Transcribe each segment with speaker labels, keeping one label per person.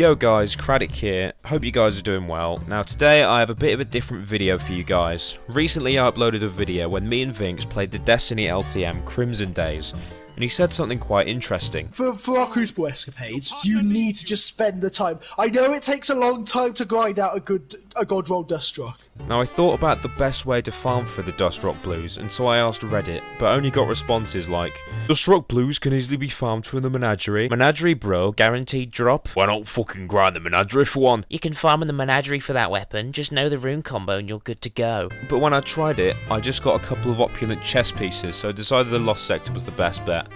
Speaker 1: Yo guys, Craddock here. Hope you guys are doing well. Now today I have a bit of a different video for you guys. Recently I uploaded a video when me and Vinx played the Destiny LTM Crimson Days, and he said something quite interesting.
Speaker 2: For our Crucible escapades, you need to just spend the time. I know it takes a long time to grind out a God Roll Dustrock.
Speaker 1: Now I thought about the best way to farm for the Dustrock Blues, and so I asked Reddit, but only got responses like, Dustrock Blues can easily be farmed from the Menagerie. Menagerie bro, guaranteed drop. Why not fucking grind the Menagerie for one?
Speaker 3: You can farm in the Menagerie for that weapon, just know the rune combo and you're good to go.
Speaker 1: But when I tried it, I just got a couple of opulent chess pieces, so I decided the Lost Sector was the best bet.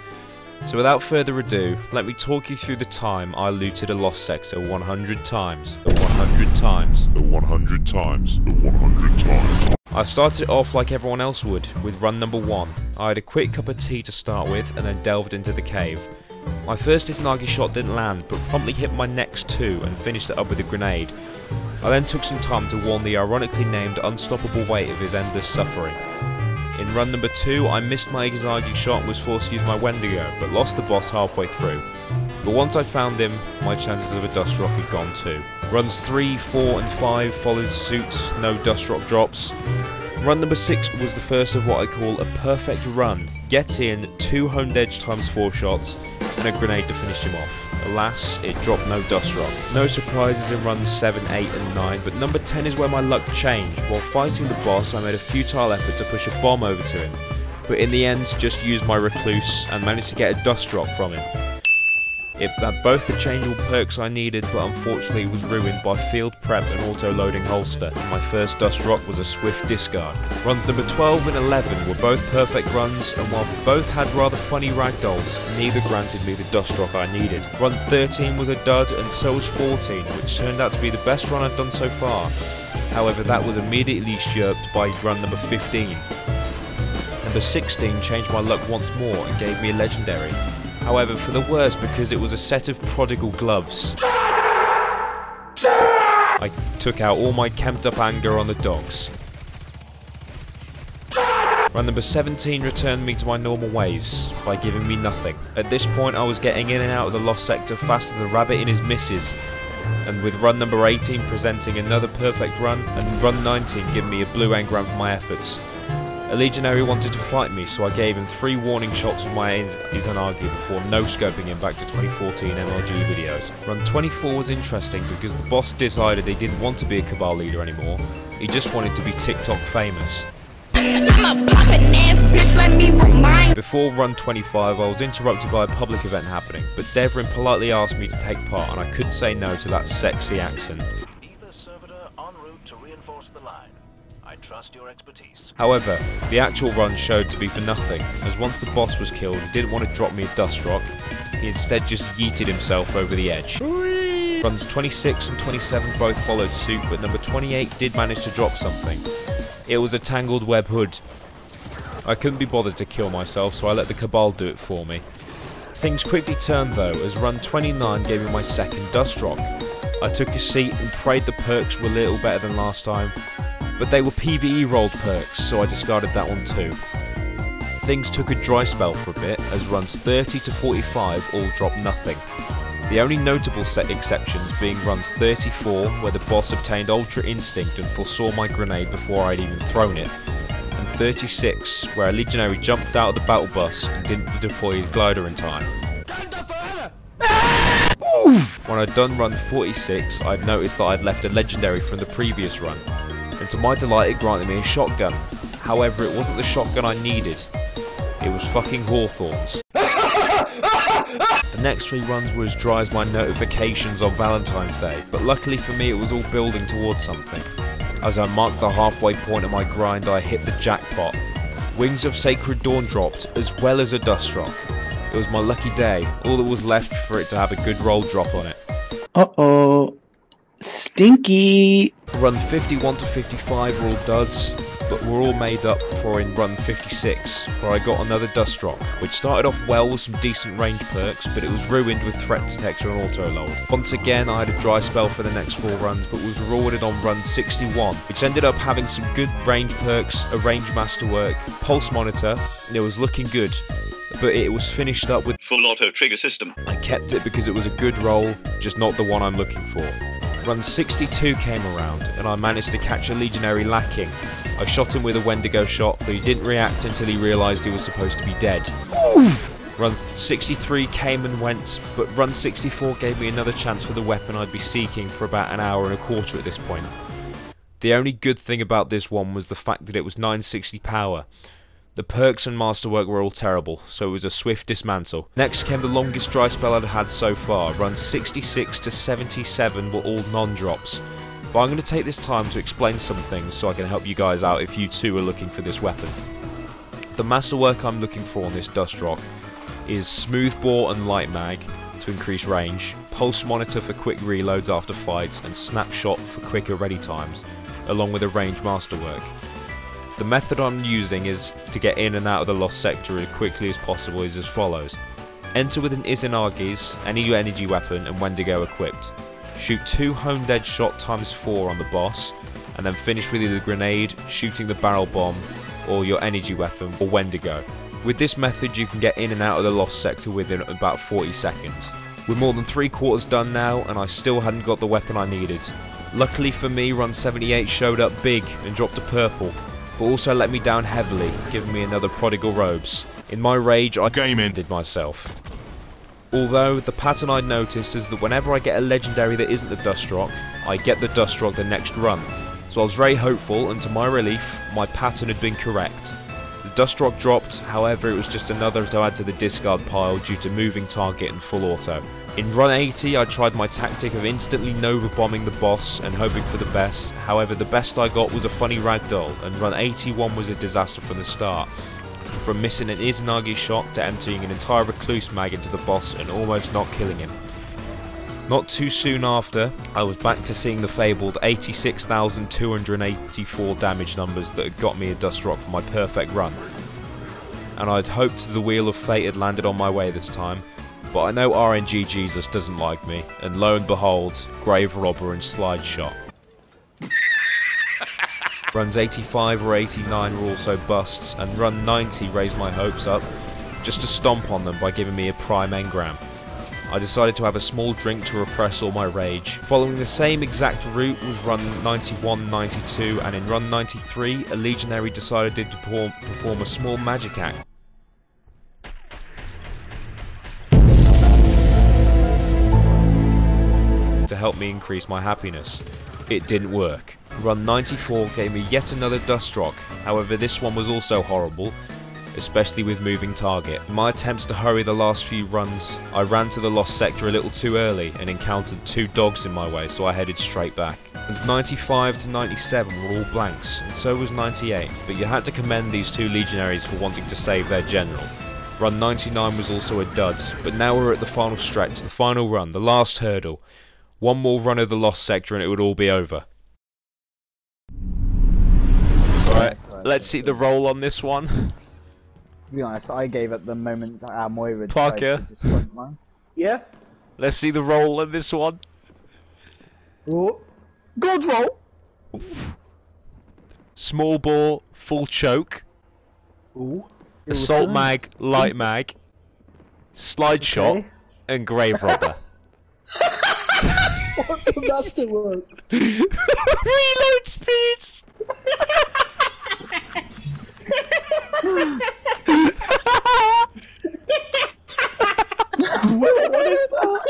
Speaker 1: So without further ado, let me talk you through the time I looted a Lost Sector 100 times. 100 times.
Speaker 4: 100 times. 100 times.
Speaker 1: I started off like everyone else would, with run number 1. I had a quick cup of tea to start with, and then delved into the cave. My first Izanagi shot didn't land, but promptly hit my next two and finished it up with a grenade. I then took some time to warn the ironically named unstoppable weight of his endless suffering. In run number 2, I missed my Izanagi shot and was forced to use my Wendigo, but lost the boss halfway through. But once I found him, my chances of a Dustrock had gone too. Runs 3, 4 and 5 followed suit, no Dustrock drops. Run number 6 was the first of what I call a perfect run. Get in, 2 honed edge times 4 shots, and a grenade to finish him off. Alas, it dropped no Dustrock. No surprises in runs 7, 8 and 9, but number 10 is where my luck changed. While fighting the boss, I made a futile effort to push a bomb over to him, but in the end just used my Recluse and managed to get a Dustrock from him. It had both the changeable perks I needed, but unfortunately was ruined by field prep and auto-loading holster, and my first Dustrock was a swift discard. Runs number 12 and 11 were both perfect runs, and while both had rather funny ragdolls, neither granted me the Dustrock I needed. Run 13 was a dud, and so was 14, which turned out to be the best run I've done so far. However, that was immediately usurped by run number 15. Number 16 changed my luck once more and gave me a legendary. However, for the worse, because it was a set of prodigal gloves. I took out all my kemped up anger on the dogs. Run number 17 returned me to my normal ways, by giving me nothing. At this point I was getting in and out of the Lost Sector faster than a rabbit in his missus, and with run number 18 presenting another perfect run, and run 19 giving me a blue engram for my efforts. A legionary wanted to fight me, so I gave him 3 warning shots with my Izanagi before no-scoping him back to 2014 MLG videos. Run 24 was interesting because the boss decided he didn't want to be a Cabal leader anymore, he just wanted to be TikTok famous. Before run 25 I was interrupted by a public event happening, but Devrin politely asked me to take part and I couldn't say no to that sexy accent.
Speaker 5: Either servitor en route to reinforce the line. I trust your expertise.
Speaker 1: However, the actual run showed to be for nothing, as once the boss was killed he didn't want to drop me a Dustrock, he instead just yeeted himself over the edge. Runs 26 and 27 both followed suit, but number 28 did manage to drop something. It was a Tangled Web Hood. I couldn't be bothered to kill myself, so I let the Cabal do it for me. Things quickly turned though, as run 29 gave me my second Dustrock. I took a seat and prayed the perks were a little better than last time, but they were PvE rolled perks, so I discarded that one too. Things took a dry spell for a bit, as runs 30 to 45 all dropped nothing. The only notable set exceptions being runs 34, where the boss obtained Ultra Instinct and foresaw my grenade before I'd even thrown it, and 36, where a legionary jumped out of the battle bus and didn't deploy his glider in time. When I'd done run 46, I'd noticed that I'd left a legendary from the previous run, and to my delight it granted me a shotgun. However, it wasn't the shotgun I needed, it was fucking Hawthorns. The next 3 runs were as dry as my notifications on Valentine's Day, but luckily for me it was all building towards something. As I marked the halfway point of my grind I hit the jackpot. Wings of Sacred Dawn dropped, as well as a Dustrock. It was my lucky day, all that was left for it to have a good roll drop on it.
Speaker 6: Uh-oh. Stinky!
Speaker 1: Run 51 to 55 were all duds, but were all made up for in run 56, where I got another Dustrock, which started off well with some decent range perks, but it was ruined with threat detection and auto-load. Once again I had a dry spell for the next 4 runs, but was rewarded on run 61, which ended up having some good range perks, a range masterwork, pulse monitor, and it was looking good. but it was finished up with
Speaker 7: full auto trigger system.
Speaker 1: I kept it because it was a good roll, just not the one I'm looking for. Run 62 came around, and I managed to catch a legionary lacking. I shot him with a Wendigo shot, but he didn't react until he realised he was supposed to be dead. Run 63 came and went, but run 64 gave me another chance for the weapon I'd be seeking for about an hour and a quarter at this point. The only good thing about this one was the fact that it was 960 power. The perks and masterwork were all terrible, so it was a swift dismantle. Next came the longest dry spell I'd had so far. Runs 66 to 77 were all non-drops. But I'm going to take this time to explain some things so I can help you guys out if you too are looking for this weapon. The masterwork I'm looking for on this Dust Rock is Smooth Bore and Light Mag to increase range, Pulse Monitor for quick reloads after fights, and Snapshot for quicker ready times, along with a range masterwork. The method I'm using is to get in and out of the Lost Sector as quickly as possible is as follows. Enter with an Izanagi's, any energy weapon, and Wendigo equipped. Shoot 2 honed edge shot ×4 on the boss, and then finish with either grenade, shooting the barrel bomb, or your energy weapon, or Wendigo. With this method you can get in and out of the Lost Sector within about 40 seconds. We're more than 3/4 done now, and I still hadn't got the weapon I needed. Luckily for me, run 78 showed up big and dropped a purple, but also let me down heavily, giving me another Prodigal Robes. In my rage I did myself. Although the pattern I'd noticed is that whenever I get a legendary that isn't the Dust Rock, I get the Dust Rock the next run. So I was very hopeful, and to my relief, my pattern had been correct. The Dust Rock dropped, however it was just another to add to the discard pile due to moving target and full auto. In run 80 I tried my tactic of instantly Nova bombing the boss and hoping for the best, however the best I got was a funny ragdoll, and run 81 was a disaster from the start. From missing an Izanagi shot to emptying an entire Recluse mag into the boss and almost not killing him. Not too soon after, I was back to seeing the fabled 86,284 damage numbers that had got me a Dust Rock for my perfect run. And I'd hoped the Wheel of Fate had landed on my way this time, but I know RNG Jesus doesn't like me, and lo and behold, Grave Robber and Slide Shot. Runs 85 or 89 were also busts, and run 90 raised my hopes up, just to stomp on them by giving me a prime engram. I decided to have a small drink to repress all my rage. Following the same exact route was run 91, 92, and in run 93, a legionary decided to perform a small magic act. To help me increase my happiness. It didn't work. Run 94 gave me yet another Dust Rock, however this one was also horrible, especially with moving target. In my attempts to hurry the last few runs, I ran to the Lost Sector a little too early and encountered 2 dogs in my way, so I headed straight back. Runs 95 to 97 were all blanks, and so was 98, but you had to commend these 2 legionaries for wanting to save their general. Run 99 was also a dud, but now we're at the final stretch, the final run, the last hurdle. One more run of the Lost Sector and it would all be over. Alright, let's see the roll on this one.
Speaker 8: To be honest, I gave up the moment that Moira
Speaker 1: Parker.
Speaker 8: tried to just front line.
Speaker 2: Yeah?
Speaker 1: Let's see the roll on this one.
Speaker 2: Oh. God roll!
Speaker 1: Small bore, full choke.
Speaker 2: Ooh.
Speaker 1: Assault mag, light mag. Slide shot, and Grave Robber.
Speaker 2: What's the masterwork?
Speaker 1: Reload speeds!
Speaker 2: What is that?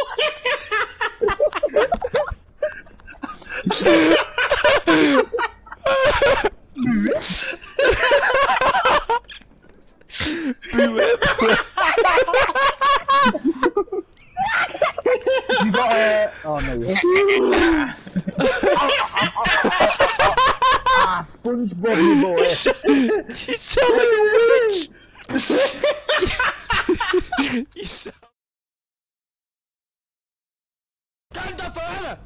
Speaker 8: You got a... Oh no, you SpongeBob, you boy.
Speaker 1: You sound like a witch! You sound... Wakanda forever!